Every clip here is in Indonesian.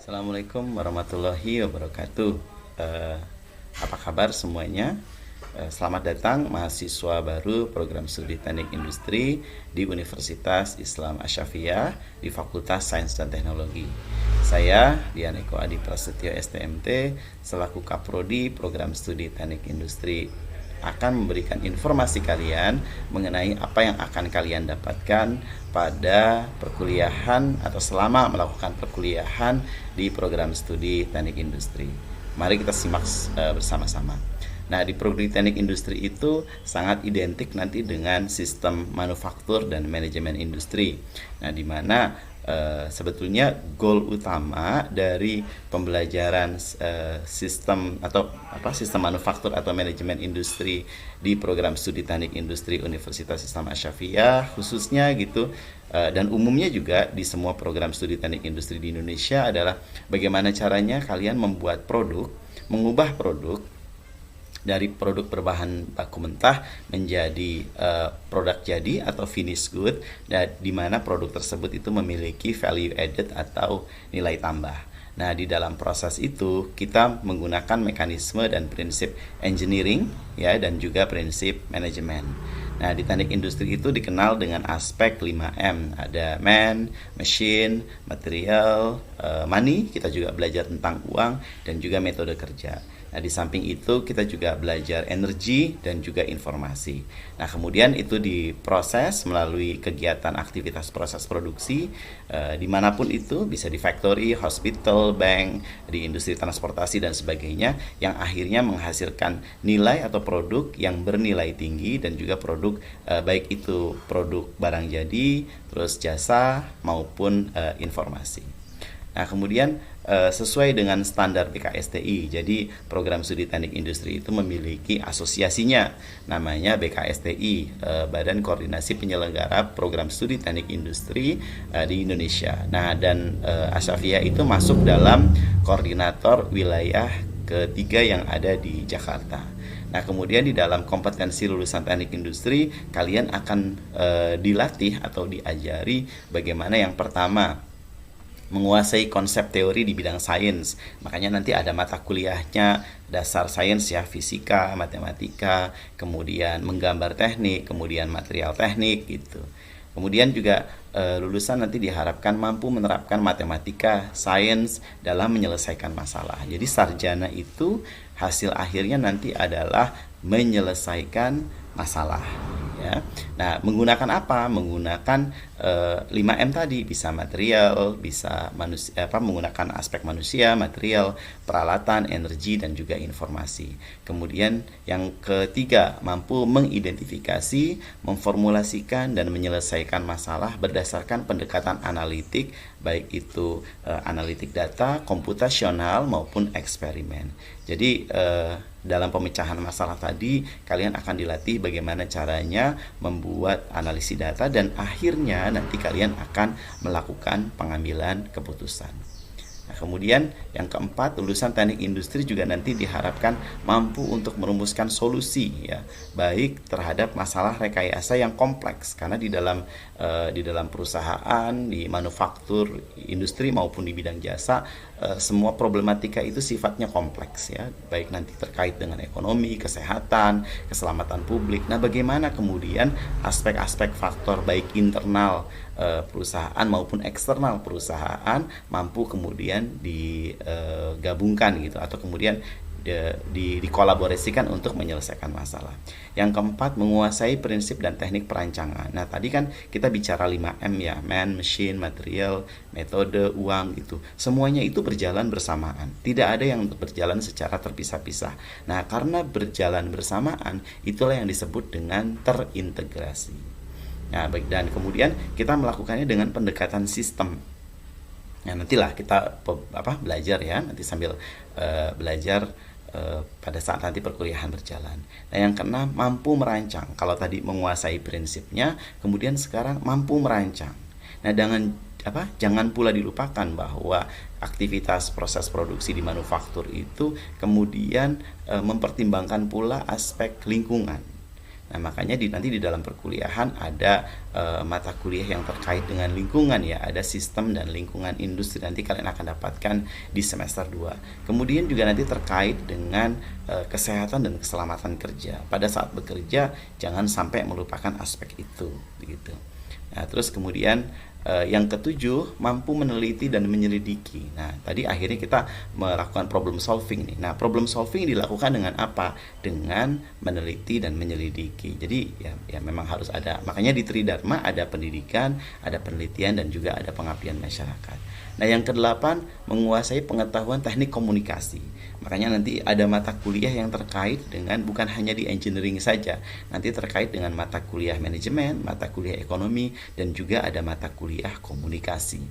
Assalamualaikum warahmatullahi wabarakatuh. Eh, apa kabar semuanya? Selamat datang mahasiswa baru program studi Teknik Industri di Universitas Islam Asy-Syafi'iyah di Fakultas Sains dan Teknologi. Saya Dian Eko Adi Prasetyo STMT selaku Kaprodi program studi Teknik Industri akan memberikan informasi kalian mengenai apa yang akan kalian dapatkan pada perkuliahan atau selama melakukan perkuliahan di program studi Teknik Industri. Mari kita simak bersama-sama. Nah, di prodi teknik industri itu sangat identik nanti dengan sistem manufaktur dan manajemen industri. Nah, di mana sebetulnya goal utama dari pembelajaran sistem sistem manufaktur atau manajemen industri di program studi teknik industri Universitas Islam Asy-Syafi'iyah khususnya gitu, dan umumnya juga di semua program studi teknik industri di Indonesia adalah bagaimana caranya kalian membuat produk, mengubah produk dari produk berbahan baku mentah menjadi produk jadi atau finished good, dan di mana produk tersebut itu memiliki value added atau nilai tambah. Nah, di dalam proses itu kita menggunakan mekanisme dan prinsip engineering ya, dan juga prinsip manajemen. Nah, di teknik industri itu dikenal dengan aspek 5M. Ada man, machine, material, money, kita juga belajar tentang uang dan juga metode kerja. Nah, di samping itu kita juga belajar energi dan juga informasi. Nah, kemudian itu diproses melalui kegiatan aktivitas proses produksi dimanapun itu, bisa di factory, hospital, bank, di industri transportasi dan sebagainya, yang akhirnya menghasilkan nilai atau produk yang bernilai tinggi dan juga produk baik itu produk barang jadi, terus jasa maupun informasi. Nah, kemudian sesuai dengan standar BKSTI. Jadi program studi teknik industri itu memiliki asosiasinya, namanya BKSTI, Badan Koordinasi Penyelenggara Program Studi Teknik Industri di Indonesia. Nah, dan Asy-Syafi'iyah itu masuk dalam koordinator wilayah ketiga yang ada di Jakarta. Nah, kemudian di dalam kompetensi lulusan teknik industri, kalian akan dilatih atau diajari bagaimana yang pertama menguasai konsep teori di bidang sains. Makanya nanti ada mata kuliahnya dasar sains ya, fisika, matematika, kemudian menggambar teknik, kemudian material teknik gitu. Kemudian juga lulusan nanti diharapkan mampu menerapkan matematika, sains dalam menyelesaikan masalah. Jadi sarjana itu hasil akhirnya nanti adalah menyelesaikan masalah ya. Nah, menggunakan apa? Menggunakan 5M tadi, bisa material, bisa manusia, menggunakan aspek manusia, material, peralatan, energi dan juga informasi. Kemudian yang ketiga, mampu mengidentifikasi, memformulasikan dan menyelesaikan masalah berdasarkan pendekatan analitik, baik itu analitik data, komputasional maupun eksperimen. Jadi dalam pemecahan masalah tadi kalian akan dilatih bagaimana caranya membuat analisis data dan akhirnya nanti kalian akan melakukan pengambilan keputusan. Nah, kemudian yang keempat, lulusan teknik industri juga nanti diharapkan mampu untuk merumuskan solusi ya, baik terhadap masalah rekayasa yang kompleks, karena di dalam perusahaan, di manufaktur industri maupun di bidang jasa, semua problematika itu sifatnya kompleks ya, baik nanti terkait dengan ekonomi, kesehatan, keselamatan publik. Nah, bagaimana kemudian aspek-aspek faktor baik internal perusahaan maupun eksternal perusahaan mampu kemudian digabungkan gitu, atau kemudian dikolaborasikan untuk menyelesaikan masalah. Yang keempat, menguasai prinsip dan teknik perancangan. Nah, tadi kan kita bicara 5M ya, man, machine, material, metode, uang gitu. Semuanya itu berjalan bersamaan. Tidak ada yang berjalan secara terpisah-pisah. Nah, karena berjalan bersamaan, itulah yang disebut dengan terintegrasi. Nah, baik, dan kemudian kita melakukannya dengan pendekatan sistem. Nah, nantilah kita belajar ya, nanti sambil belajar pada saat nanti perkuliahan berjalan. Nah, yang keenam, mampu merancang. Kalau tadi menguasai prinsipnya, kemudian sekarang mampu merancang. Nah, jangan pula dilupakan bahwa aktivitas proses produksi di manufaktur itu kemudian mempertimbangkan pula aspek lingkungan. Nah, makanya nanti di dalam perkuliahan ada mata kuliah yang terkait dengan lingkungan ya, ada sistem dan lingkungan industri, nanti kalian akan dapatkan di semester 2. Kemudian juga nanti terkait dengan kesehatan dan keselamatan kerja. Pada saat bekerja jangan sampai melupakan aspek itu begitu. Nah, terus kemudian yang ketujuh, mampu meneliti dan menyelidiki. Nah, tadi akhirnya kita melakukan problem solving nih. Nah, problem solving dilakukan dengan apa? Dengan meneliti dan menyelidiki. Jadi ya memang harus ada. Makanya di Tridharma ada pendidikan, ada penelitian, dan juga ada pengabdian masyarakat. Nah, yang kedelapan, menguasai pengetahuan teknik komunikasi. Makanya nanti ada mata kuliah yang terkait dengan bukan hanya di engineering saja. Nanti terkait dengan mata kuliah manajemen, mata kuliah ekonomi, dan juga ada mata kuliah komunikasi.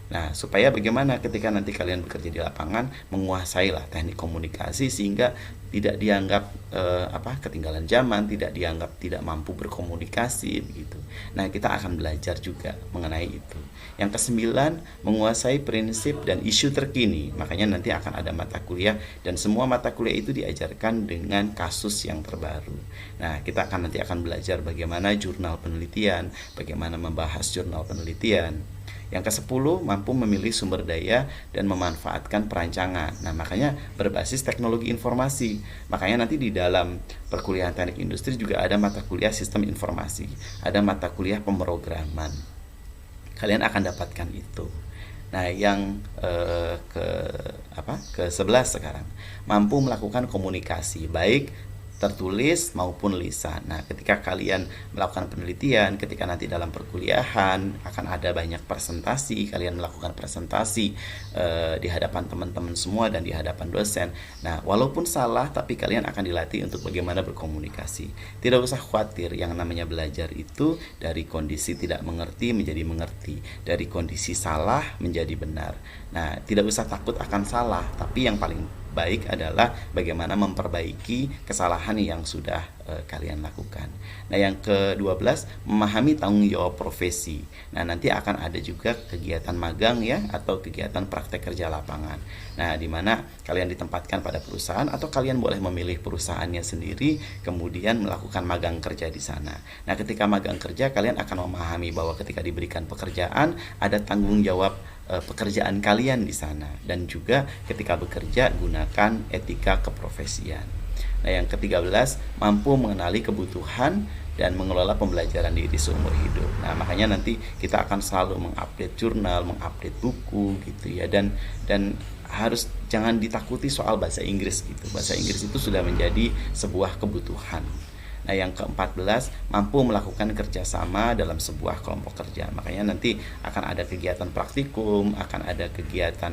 Nah, supaya bagaimana ketika nanti kalian bekerja di lapangan, menguasailah teknik komunikasi sehingga tidak dianggap ketinggalan zaman, tidak dianggap tidak mampu berkomunikasi begitu. Nah, kita akan belajar juga mengenai itu. Yang kesembilan, menguasai prinsip dan isu terkini. Makanya nanti akan ada mata kuliah dan semua mata kuliah itu diajarkan dengan kasus yang terbaru. Nah, kita nanti akan belajar bagaimana jurnal penelitian, bagaimana membahas jurnal penelitian. Yang ke-10, mampu memilih sumber daya dan memanfaatkan perancangan. Nah, makanya berbasis teknologi informasi. Makanya nanti di dalam perkuliahan teknik industri juga ada mata kuliah sistem informasi, ada mata kuliah pemrograman. Kalian akan dapatkan itu. Nah, yang ke-11 sekarang, mampu melakukan komunikasi baik tertulis maupun lisan. Nah, ketika kalian melakukan penelitian, ketika nanti dalam perkuliahan akan ada banyak presentasi, kalian melakukan presentasi di hadapan teman-teman semua dan di hadapan dosen. Nah, walaupun salah tapi kalian akan dilatih untuk bagaimana berkomunikasi. Tidak usah khawatir, yang namanya belajar itu dari kondisi tidak mengerti menjadi mengerti, dari kondisi salah menjadi benar. Nah, tidak usah takut akan salah, tapi yang paling baik adalah bagaimana memperbaiki kesalahan yang sudah kalian lakukan. Nah, yang ke-12, memahami tanggung jawab profesi. Nah, nanti akan ada juga kegiatan magang ya, atau kegiatan praktek kerja lapangan. Nah, di mana kalian ditempatkan pada perusahaan atau kalian boleh memilih perusahaannya sendiri, kemudian melakukan magang kerja di sana. Nah, ketika magang kerja kalian akan memahami bahwa ketika diberikan pekerjaan ada tanggung jawab pekerjaan kalian di sana, dan juga ketika bekerja gunakan etika keprofesian. Nah, yang ke-13, mampu mengenali kebutuhan dan mengelola pembelajaran diri seumur hidup. Nah, makanya nanti kita akan selalu mengupdate jurnal, mengupdate buku gitu ya, dan harus jangan ditakuti soal bahasa Inggris gitu. Bahasa Inggris itu sudah menjadi sebuah kebutuhan. Nah, yang ke-14, mampu melakukan kerjasama dalam sebuah kelompok kerja. Makanya nanti akan ada kegiatan praktikum, akan ada kegiatan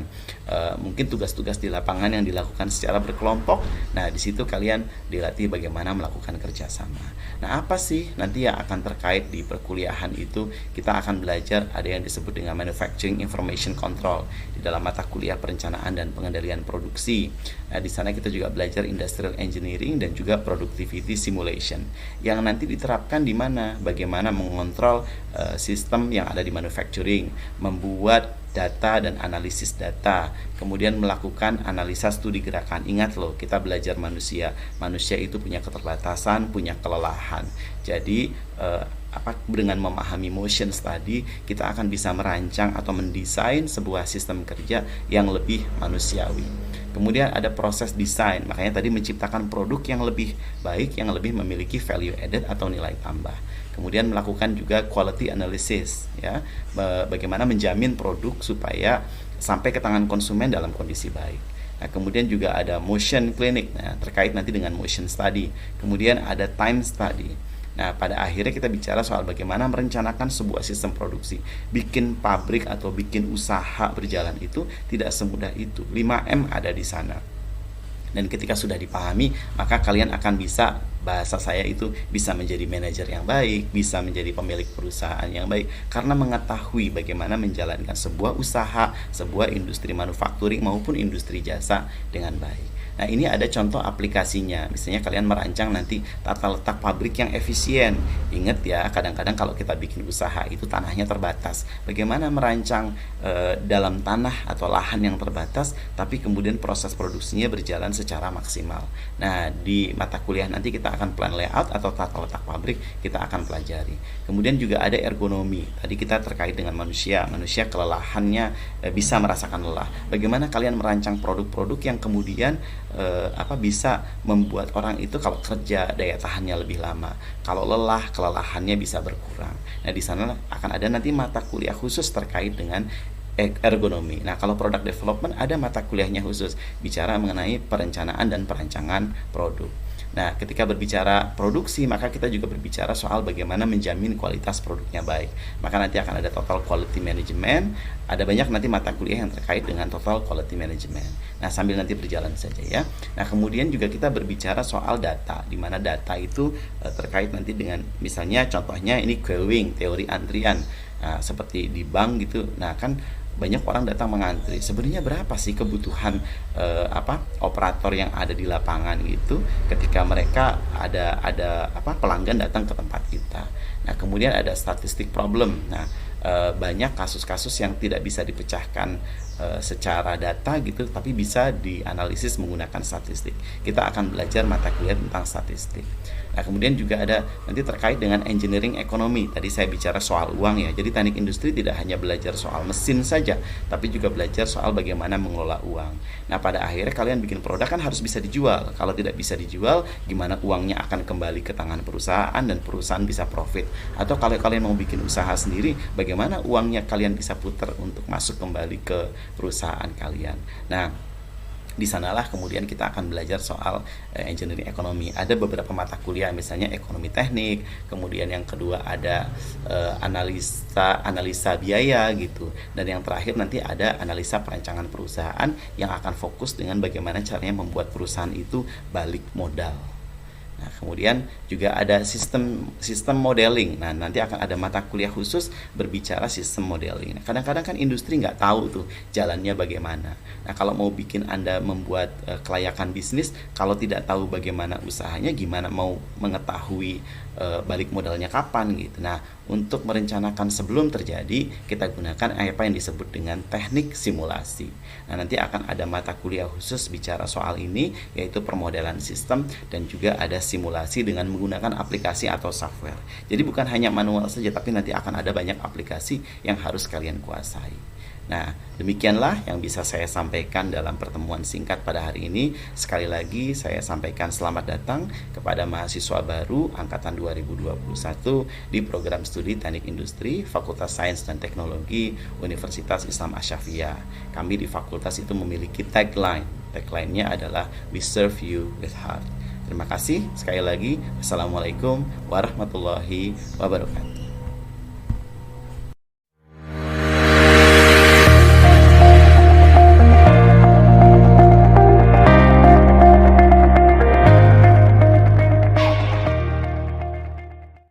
mungkin tugas-tugas di lapangan yang dilakukan secara berkelompok. Nah, di situ kalian dilatih bagaimana melakukan kerjasama. Nah, apa sih nanti yang akan terkait di perkuliahan itu? Kita akan belajar ada yang disebut dengan Manufacturing Information Control di dalam mata kuliah perencanaan dan pengendalian produksi. Nah, di sana kita juga belajar Industrial Engineering dan juga Productivity Simulation, yang nanti diterapkan di mana, bagaimana mengontrol sistem yang ada di manufacturing, membuat data dan analisis data, kemudian melakukan analisa studi gerakan. Ingat loh, kita belajar manusia itu punya keterbatasan, punya kelelahan. Jadi dengan memahami motion study, kita akan bisa merancang atau mendesain sebuah sistem kerja yang lebih manusiawi. Kemudian ada proses desain, makanya tadi menciptakan produk yang lebih baik, yang lebih memiliki value added atau nilai tambah. Kemudian melakukan juga quality analysis ya, bagaimana menjamin produk supaya sampai ke tangan konsumen dalam kondisi baik. Nah, kemudian juga ada motion clinic, nah, terkait nanti dengan motion study. Kemudian ada time study. Nah, pada akhirnya kita bicara soal bagaimana merencanakan sebuah sistem produksi. Bikin pabrik atau bikin usaha berjalan itu tidak semudah itu. 5M ada di sana. Dan ketika sudah dipahami, maka kalian akan bisa, bahasa saya itu, bisa menjadi manajer yang baik, bisa menjadi pemilik perusahaan yang baik, karena mengetahui bagaimana menjalankan sebuah usaha, sebuah industri manufakturing maupun industri jasa dengan baik. Nah, ini ada contoh aplikasinya. Misalnya kalian merancang nanti tata letak pabrik yang efisien. Ingat ya, kadang-kadang kalau kita bikin usaha itu tanahnya terbatas. Bagaimana merancang dalam tanah atau lahan yang terbatas, tapi kemudian proses produksinya berjalan secara maksimal. Nah, di mata kuliah nanti kita akan plan layout atau tata letak pabrik, kita akan pelajari. Kemudian juga ada ergonomi. Tadi kita terkait dengan manusia kelelahannya bisa merasakan lelah. Bagaimana kalian merancang produk-produk yang kemudian bisa membuat orang itu kalau kerja daya tahannya lebih lama, kalau lelah kelelahannya bisa berkurang. Nah, di sana akan ada nanti mata kuliah khusus terkait dengan ergonomi. Nah, kalau product development ada mata kuliahnya khusus bicara mengenai perencanaan dan perancangan produk. Nah, ketika berbicara produksi, maka kita juga berbicara soal bagaimana menjamin kualitas produknya baik. Maka nanti akan ada total quality management, ada banyak nanti mata kuliah yang terkait dengan total quality management. Nah, sambil nanti berjalan saja ya. Nah, kemudian juga kita berbicara soal data, di mana data itu terkait nanti dengan misalnya contohnya ini queuing, teori antrian. Nah, seperti di bank gitu. Nah, kan banyak orang datang mengantri. Sebenarnya berapa sih kebutuhan operator yang ada di lapangan gitu ketika mereka ada pelanggan datang ke tempat kita. Nah, kemudian ada statistik problem. Nah, banyak kasus-kasus yang tidak bisa dipecahkan secara data gitu, tapi bisa dianalisis menggunakan statistik. Kita akan belajar mata kuliah tentang statistik. Nah, kemudian juga ada nanti terkait dengan engineering ekonomi. Tadi saya bicara soal uang ya. Jadi teknik industri tidak hanya belajar soal mesin saja, tapi juga belajar soal bagaimana mengelola uang. Nah, pada akhirnya kalian bikin produk kan harus bisa dijual. Kalau tidak bisa dijual, gimana uangnya akan kembali ke tangan perusahaan dan perusahaan bisa profit. Atau kalau kalian mau bikin usaha sendiri, bagaimana uangnya kalian bisa putar untuk masuk kembali ke perusahaan kalian. Nah, di sanalah kemudian kita akan belajar soal engineering ekonomi. Ada beberapa mata kuliah misalnya ekonomi teknik, kemudian yang kedua ada analisa biaya gitu, dan yang terakhir nanti ada analisa perancangan perusahaan yang akan fokus dengan bagaimana caranya membuat perusahaan itu balik modal. Nah, kemudian juga ada sistem modeling. Nah, nanti akan ada mata kuliah khusus berbicara sistem modeling. Nah, kadang-kadang kan industri nggak tahu tuh jalannya bagaimana. Nah, kalau mau bikin Anda membuat kelayakan bisnis, kalau tidak tahu bagaimana usahanya, gimana mau mengetahui balik modalnya kapan gitu. Nah, untuk merencanakan sebelum terjadi, kita gunakan apa yang disebut dengan teknik simulasi. Nah, nanti akan ada mata kuliah khusus bicara soal ini, yaitu permodelan sistem, dan juga ada simulasi dengan menggunakan aplikasi atau software. Jadi bukan hanya manual saja, tapi nanti akan ada banyak aplikasi yang harus kalian kuasai. Nah, demikianlah yang bisa saya sampaikan dalam pertemuan singkat pada hari ini. Sekali lagi saya sampaikan selamat datang kepada mahasiswa baru angkatan 2021 di program studi Teknik Industri Fakultas Sains dan Teknologi Universitas Islam Asy-Syafi'iyah. Kami di fakultas itu memiliki tagline. Tagline-nya adalah We Serve You with Heart. Terima kasih sekali lagi. Assalamualaikum warahmatullahi wabarakatuh.